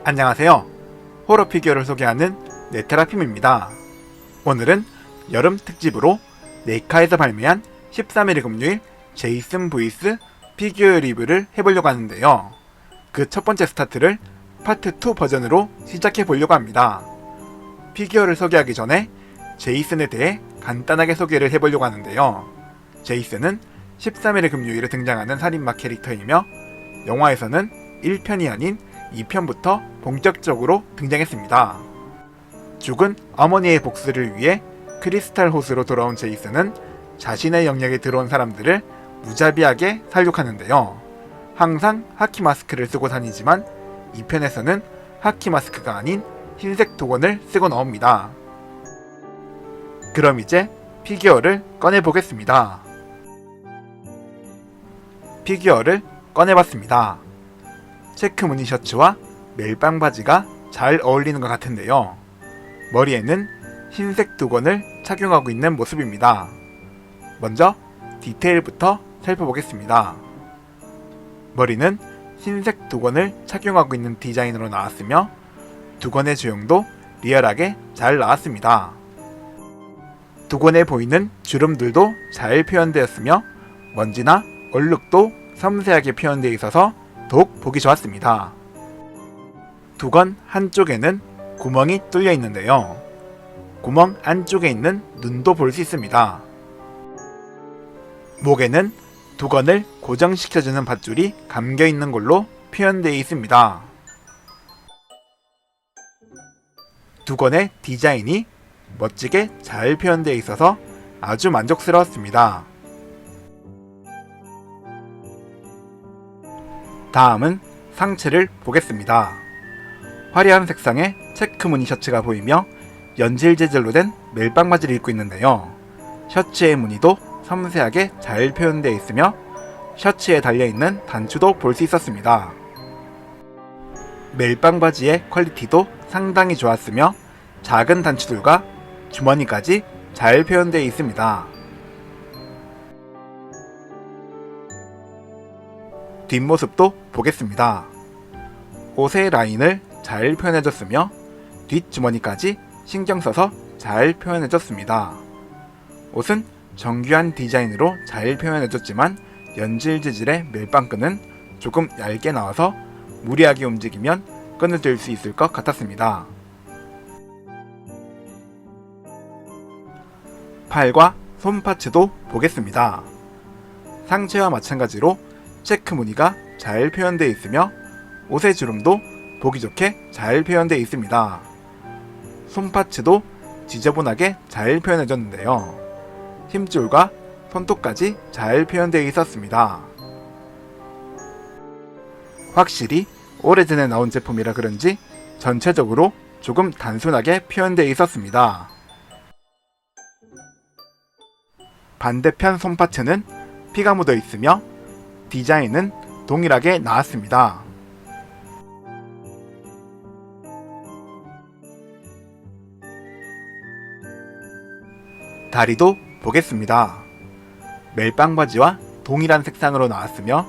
안녕하세요. 호러 피규어를 소개하는 네테라핌입니다. 오늘은 여름 특집으로 네이카에서 발매한 13일 금요일 제이슨 브이스 피규어 리뷰를 해보려고 하는데요. 그 첫 번째 스타트를 파트 2 버전으로 시작해 보려고 합니다. 피규어를 소개하기 전에 제이슨에 대해 간단하게 소개를 해보려고 하는데요. 제이슨은 13일의 금요일에 등장하는 살인마 캐릭터이며 영화에서는 1편이 아닌 2편부터 본격적으로 등장했습니다. 죽은 어머니의 복수를 위해 크리스탈 호수로 돌아온 제이슨은 자신의 영역에 들어온 사람들을 무자비하게 살육하는데요. 항상 하키 마스크를 쓰고 다니지만 2편에서는 하키 마스크가 아닌 흰색 도건을 쓰고 나옵니다. 그럼 이제 피규어를 꺼내보겠습니다. 피규어를 꺼내봤습니다. 체크 무늬 셔츠와 멜빵 바지가 잘 어울리는 것 같은데요. 머리에는 흰색 두건을 착용하고 있는 모습입니다. 먼저 디테일부터 살펴보겠습니다. 머리는 흰색 두건을 착용하고 있는 디자인으로 나왔으며 두건의 주형도 리얼하게 잘 나왔습니다. 두건에 보이는 주름들도 잘 표현되었으며 먼지나 얼룩도 섬세하게 표현되어 있어서 더욱 보기 좋았습니다. 두건 한쪽에는 구멍이 뚫려 있는데요. 구멍 안쪽에 있는 눈도 볼 수 있습니다. 목에는 두건을 고정시켜주는 밧줄이 감겨 있는 걸로 표현되어 있습니다. 두건의 디자인이 멋지게 잘 표현되어 있어서 아주 만족스러웠습니다. 다음은 상체를 보겠습니다. 화려한 색상의 체크 무늬 셔츠가 보이며 연질 재질로 된 멜빵 바지를 입고 있는데요. 셔츠의 무늬도 섬세하게 잘 표현되어 있으며 셔츠에 달려있는 단추도 볼 수 있었습니다. 멜빵 바지의 퀄리티도 상당히 좋았으며 작은 단추들과 주머니까지 잘 표현되어 있습니다. 뒷모습도 보겠습니다. 옷의 라인을 잘 표현해줬으며 뒷주머니까지 신경써서 잘 표현해줬습니다. 옷은 정교한 디자인으로 잘 표현해줬지만 연질 재질의 멜빵끈은 조금 얇게 나와서 무리하게 움직이면 끊어질 수 있을 것 같았습니다. 팔과 손 파츠도 보겠습니다. 상체와 마찬가지로 체크 무늬가 잘 표현되어 있으며 옷의 주름도 보기 좋게 잘 표현되어 있습니다. 손 파츠도 지저분하게 잘 표현해줬는데요. 힘줄과 손톱까지 잘 표현되어 있었습니다. 확실히 오래전에 나온 제품이라 그런지 전체적으로 조금 단순하게 표현되어 있었습니다. 반대편 손파츠는 피가 묻어 있으며 디자인은 동일하게 나왔습니다. 다리도 보겠습니다. 멜빵 바지와 동일한 색상으로 나왔으며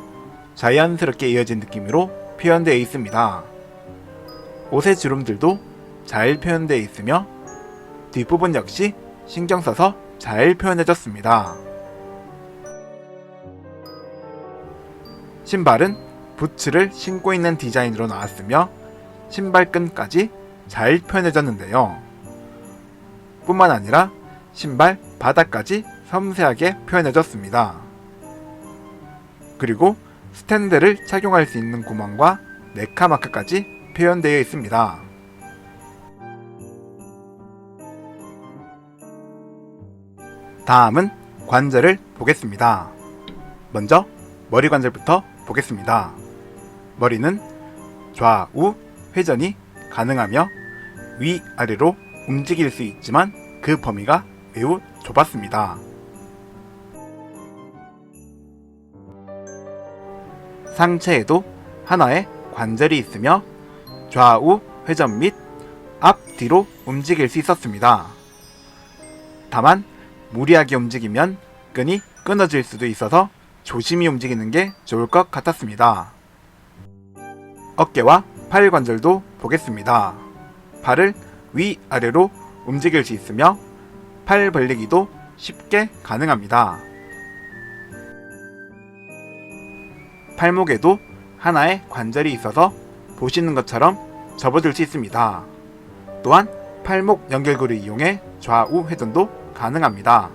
자연스럽게 이어진 느낌으로 표현되어 있습니다. 옷의 주름들도 잘 표현되어 있으며 뒷부분 역시 신경 써서 잘 표현해줬습니다. 신발은 부츠를 신고 있는 디자인으로 나왔으며 신발끈까지 잘 표현해줬는데요. 뿐만 아니라 신발 바닥까지 섬세하게 표현해줬습니다. 그리고 스탠드를 착용할 수 있는 구멍과 네카 마크까지 표현되어 있습니다. 다음은 관절을 보겠습니다. 먼저 머리 관절부터 보겠습니다. 머리는 좌우 회전이 가능하며 위아래로 움직일 수 있지만 그 범위가 매우 좁았습니다. 상체에도 하나의 관절이 있으며 좌우 회전 및 앞뒤로 움직일 수 있었습니다. 다만 무리하게 움직이면 끈이 끊어질 수도 있어서 조심히 움직이는 게 좋을 것 같았습니다. 어깨와 팔 관절도 보겠습니다. 팔을 위아래로 움직일 수 있으며 팔 벌리기도 쉽게 가능합니다. 팔목에도 하나의 관절이 있어서 보시는 것처럼 접어들 수 있습니다. 또한 팔목 연결고리를 이용해 좌우 회전도 가능합니다.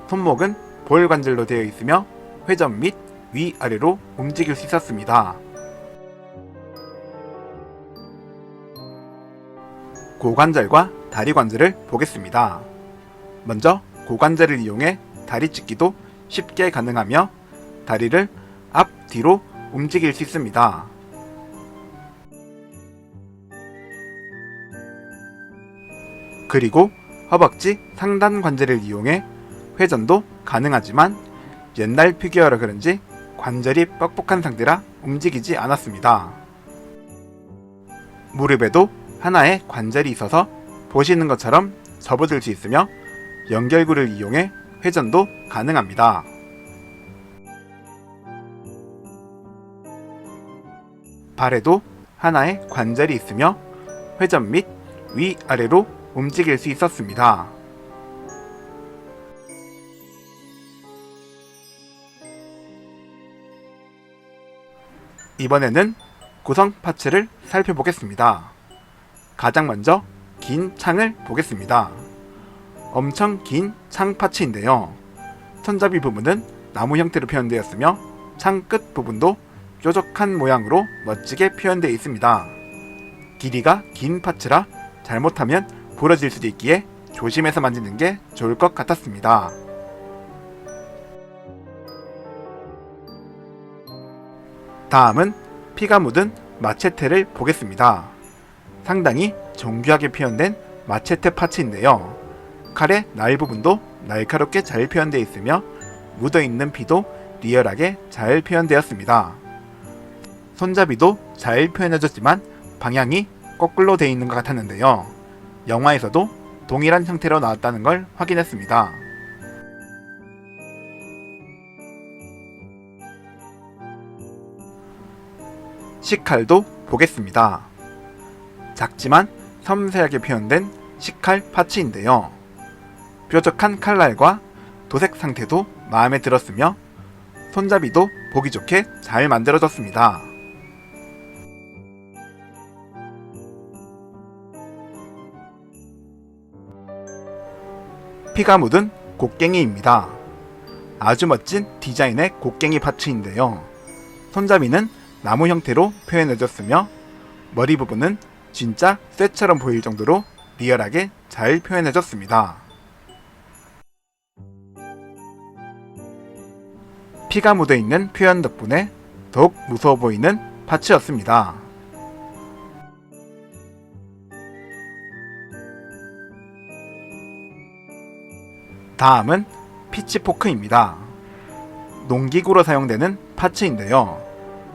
손목은 볼 관절로 되어 있으며 회전 및 위아래로 움직일 수 있었습니다. 고관절과 다리 관절을 보겠습니다. 먼저 고관절을 이용해 다리 찢기도 쉽게 가능하며 다리를 앞, 뒤로 움직일 수 있습니다. 그리고 허벅지 상단 관절을 이용해 회전도 가능하지만 옛날 피규어라 그런지 관절이 뻑뻑한 상태라 움직이지 않았습니다. 무릎에도 하나의 관절이 있어서 보시는 것처럼 접어들 수 있으며 연결고리를 이용해 회전도 가능합니다. 발에도 하나의 관절이 있으며 회전 및 위아래로 움직일 수 있었습니다. 이번에는 구성 파츠를 살펴보겠습니다. 가장 먼저 긴 창을 보겠습니다. 엄청 긴 창 파츠인데요. 손잡이 부분은 나무 형태로 표현되었으며 창 끝 부분도 뾰족한 모양으로 멋지게 표현되어 있습니다. 길이가 긴 파츠라 잘못하면 부러질 수도 있기에 조심해서 만지는 게 좋을 것 같았습니다. 다음은 피가 묻은 마체테를 보겠습니다. 상당히 정교하게 표현된 마체테 파츠인데요. 칼의 날 부분도 날카롭게 잘 표현되어 있으며 묻어있는 피도 리얼하게 잘 표현되었습니다. 손잡이도 잘 표현해졌지만 방향이 거꾸로 되어 있는 것 같았는데요. 영화에서도 동일한 형태로 나왔다는 걸 확인했습니다. 식칼도 보겠습니다. 작지만 섬세하게 표현된 식칼 파츠인데요. 뾰족한 칼날과 도색 상태도 마음에 들었으며 손잡이도 보기 좋게 잘 만들어졌습니다. 피가 묻은 곡괭이입니다. 아주 멋진 디자인의 곡괭이 파츠인데요. 손잡이는 나무 형태로 표현해졌으며 머리 부분은 진짜 쇠처럼 보일 정도로 리얼하게 잘 표현해졌습니다. 피가 묻어있는 표현 덕분에 더욱 무서워 보이는 파츠였습니다. 다음은 피치포크입니다. 농기구로 사용되는 파츠인데요.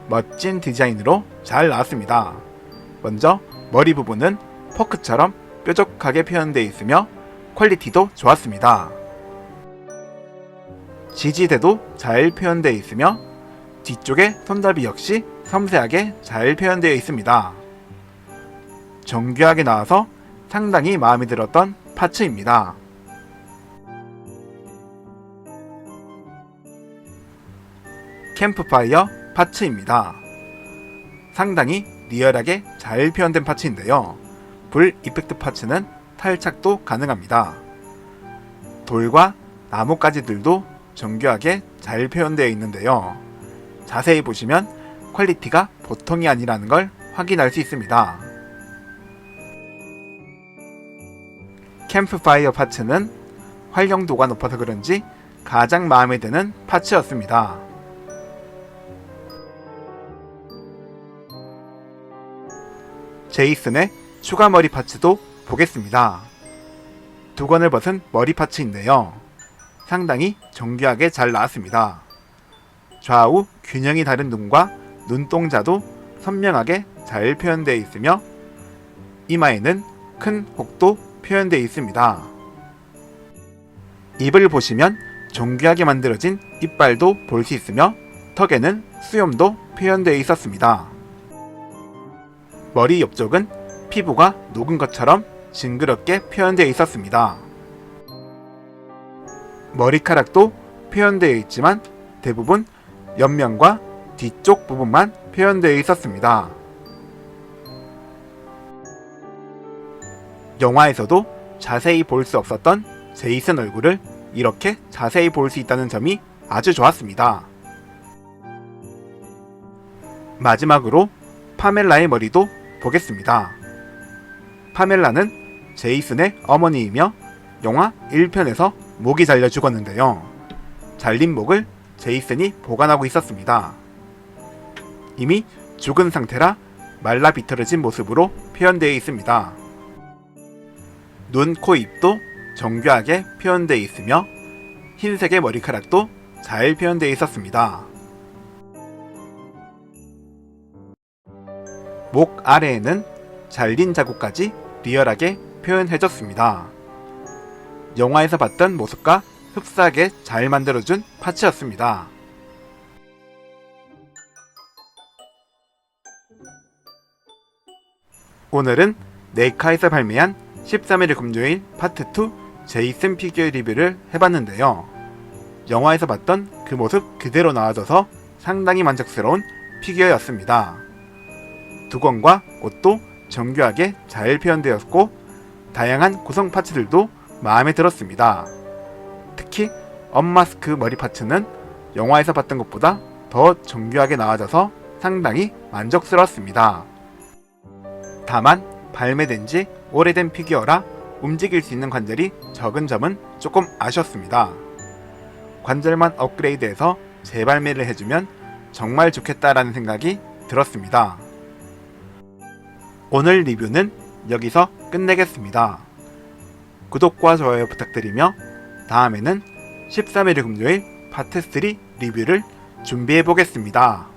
멋진 디자인으로 잘 나왔습니다. 먼저 머리 부분은 포크처럼 뾰족하게 표현되어 있으며 퀄리티도 좋았습니다. 지지대도 잘 표현되어 있으며 뒤쪽의 손잡이 역시 섬세하게 잘 표현되어 있습니다. 정교하게 나와서 상당히 마음에 들었던 파츠입니다. 캠프파이어 파츠입니다. 상당히 리얼하게 잘 표현된 파츠인데요. 불 이펙트 파츠는 탈착도 가능합니다. 돌과 나뭇가지들도 정교하게 잘 표현되어 있는데요. 자세히 보시면 퀄리티가 보통이 아니라는 걸 확인할 수 있습니다. 캠프파이어 파츠는 활용도가 높아서 그런지 가장 마음에 드는 파츠였습니다. 제이슨의 추가 머리 파츠도 보겠습니다. 두건을 벗은 머리 파츠인데요. 상당히 정교하게 잘 나왔습니다. 좌우 균형이 다른 눈과 눈동자도 선명하게 잘 표현되어 있으며 이마에는 큰 혹도 표현되어 있습니다. 입을 보시면 정교하게 만들어진 이빨도 볼 수 있으며 턱에는 수염도 표현되어 있었습니다. 머리 옆쪽은 피부가 녹은 것처럼 징그럽게 표현되어 있었습니다. 머리카락도 표현되어 있지만 대부분 옆면과 뒤쪽 부분만 표현되어 있었습니다. 영화에서도 자세히 볼 수 없었던 제이슨 얼굴을 이렇게 자세히 볼 수 있다는 점이 아주 좋았습니다. 마지막으로 파멜라의 머리도 보겠습니다. 파멜라는 제이슨의 어머니이며 영화 1편에서 목이 잘려 죽었는데요. 잘린 목을 제이슨이 보관하고 있었습니다. 이미 죽은 상태라 말라 비틀어진 모습으로 표현되어 있습니다. 눈, 코, 입도 정교하게 표현되어 있으며 흰색의 머리카락도 잘 표현되어 있었습니다. 목 아래에는 잘린 자국까지 리얼하게 표현해줬습니다. 영화에서 봤던 모습과 흡사하게 잘 만들어준 파츠였습니다. 오늘은 네이카에서 발매한 13일 금요일 파트 2 제이슨 피규어 리뷰를 해봤는데요. 영화에서 봤던 그 모습 그대로 나와줘서 상당히 만족스러운 피규어였습니다. 두건과 옷도 정교하게 잘 표현되었고 다양한 구성 파츠들도 마음에 들었습니다. 특히 언마스크 머리 파츠는 영화에서 봤던 것보다 더 정교하게 나와져서 상당히 만족스러웠습니다. 다만 발매된 지 오래된 피규어라 움직일 수 있는 관절이 적은 점은 조금 아쉬웠습니다. 관절만 업그레이드해서 재발매를 해주면 정말 좋겠다라는 생각이 들었습니다. 오늘 리뷰는 여기서 끝내겠습니다. 구독과 좋아요 부탁드리며 다음에는 13일 금요일 파트 3 리뷰를 준비해 보겠습니다.